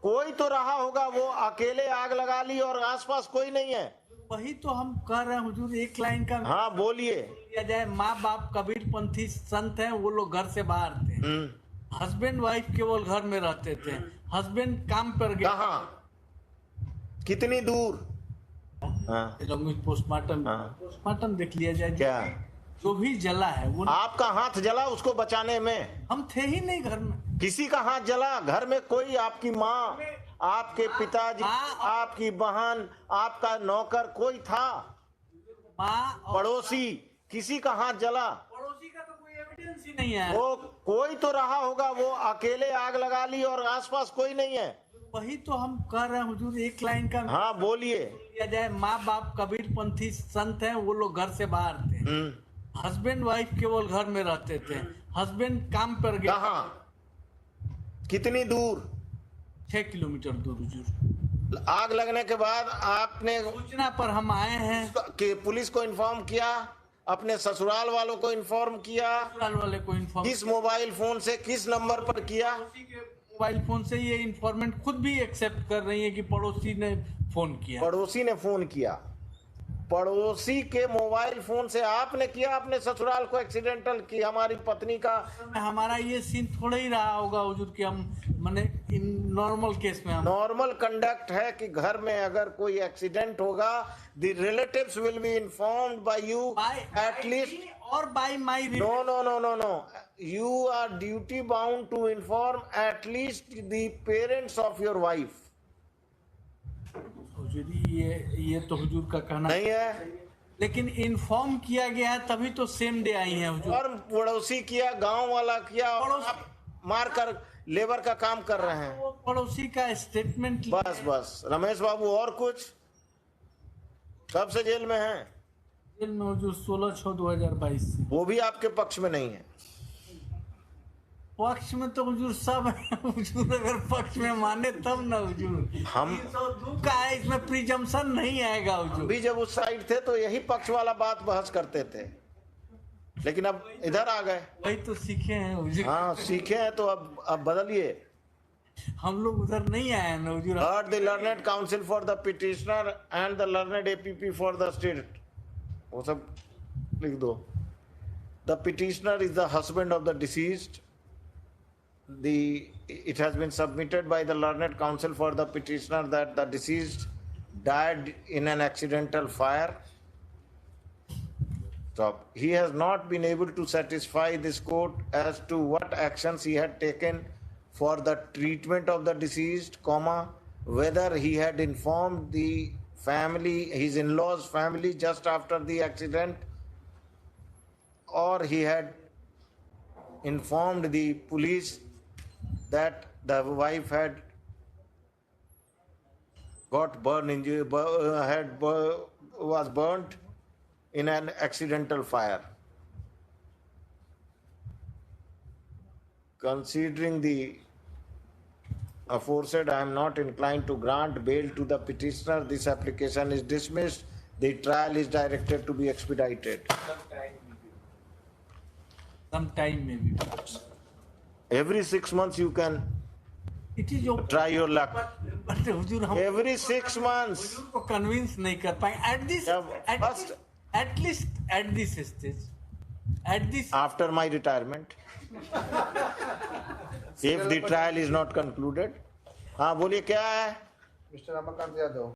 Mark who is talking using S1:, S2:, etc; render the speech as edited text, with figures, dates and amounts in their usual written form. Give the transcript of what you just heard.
S1: कोई तो रहा होगा, वो अकेले आग लगा ली और आसपास कोई नहीं है।
S2: वही तो हम कह रहे हैं हुजूर, एक लाइन का
S1: हाँ बोलिए।
S2: दिया जाए। माँ बाप कबीरपंथी संत हैं, वो लोग घर से बाहर थे। हस्बैंड वाइफ केवल घर में रहते थे। हस्बैंड काम पर गया।
S1: कहाँ, कितनी दूर? हाँ।
S2: पोस्टमार्टम देख लिया जाए।
S1: क्या
S2: जो भी जला है वो
S1: आपका हाथ जला उसको बचाने में?
S2: हम थे ही नहीं घर में।
S1: किसी का हाथ जला? घर में कोई, आपकी माँ, आपके पिताजी, आपकी बहन, आपका नौकर, कोई था?
S2: माँ,
S1: पड़ोसी, किसी का हाथ जला?
S2: पड़ोसी का तो कोई एविडेंस ही नहीं है।
S1: वो कोई तो रहा होगा, वो अकेले आग लगा ली और आसपास कोई नहीं है।
S2: वही तो हम कह रहे हैं हुजूर, एक लाइन का
S1: हाँ बोलिए।
S2: दिया जाए। माँ बाप कबीरपंथी संत हैं, वो लोग घर से बाहर थे। हस्बैंड वाइफ केवल घर में रहते थे। हस्बैंड काम पर गया।
S1: कहाँ, कितनी दूर?
S2: 6 किलोमीटर दूर हुजूर।
S1: आग लगने के बाद आपने
S2: सूचना पर हम आए हैं।
S1: कि पुलिस को इन्फॉर्म किया? अपने ससुराल वालों को इन्फॉर्म किया?
S2: ससुराल वाले को इन्फॉर्म।
S1: किस मोबाइल फोन से, किस नंबर पर किया?
S2: मोबाइल फोन से। ये इन्फॉर्मेंट खुद भी एक्सेप्ट कर रही है कि पड़ोसी ने फोन किया।
S1: पड़ोसी ने फोन किया? पड़ोसी के मोबाइल फोन से आपने किया अपने ससुराल को एक्सीडेंटल की हमारी पत्नी का?
S2: हमारा ये सीन थोड़ा ही रहा होगा हुजूर कि हम माने इन नॉर्मल केस में
S1: नॉर्मल कंडक्ट है कि घर में अगर कोई एक्सीडेंट होगा, the relatives will be informed by you at least,
S2: और by my.
S1: No no no no no, you are duty bound to inform at least the parents of your wife.
S2: ये तो हुजूर का कहना
S1: नहीं है,
S2: लेकिन इन्फॉर्म किया गया है तभी तो सेम डे आई है हुजूर।
S1: और पड़ोसी किया, गांव वाला किया, और आप मार कर लेबर का काम कर रहे हैं।
S2: वो पड़ोसी का स्टेटमेंट।
S1: बस बस रमेश बाबू, और कुछ? कब से जेल में हैं?
S2: जेल में हुजूर 16/6/2022 से।
S1: वो भी आपके पक्ष में नहीं है?
S2: पक्ष में तो हुजूर सब है हुजूर, अगर पक्ष में माने तब ना हुजूर।
S1: हम
S2: 302 का है, इसमें प्रिजम्पशन नहीं आएगा हुजूर।
S1: भी जब उस साइड थे तो यही पक्ष वाला बात बहस करते थे, लेकिन अब इधर आ गए।
S2: वही तो सीखे हैं हुजूर।
S1: हाँ सीखे हैं, तो अब बदलिए।
S2: हम लोग उधर नहीं आए हैं ना हुजूर।
S1: Heard the learned counsel for the petitioner and the learned APP for the state. वो सब लिख दो। The petitioner is the husband of the deceased. It has been submitted by the learned counsel for the petitioner that the deceased died in an accidental fire. So he has not been able to satisfy this court as to what actions he had taken for the treatment of the deceased, whether he had informed the family, his in-laws' family just after the accident, or he had informed the police that the wife had got was burnt in an accidental fire. Considering the aforesaid, I am not inclined to grant bail to the petitioner. This application is dismissed. The trial is directed to be expedited.
S2: Some time maybe.
S1: Every 6 months you can
S2: It is your
S1: try your luck.
S2: but हुजूर हम
S1: Every 6 months.
S2: हुजूर को convince नहीं कर पाए at least at this stage, at this
S1: After my retirement, if the trial is not concluded. हाँ बोलिए, क्या है?
S3: Mister Ramakant Yadav.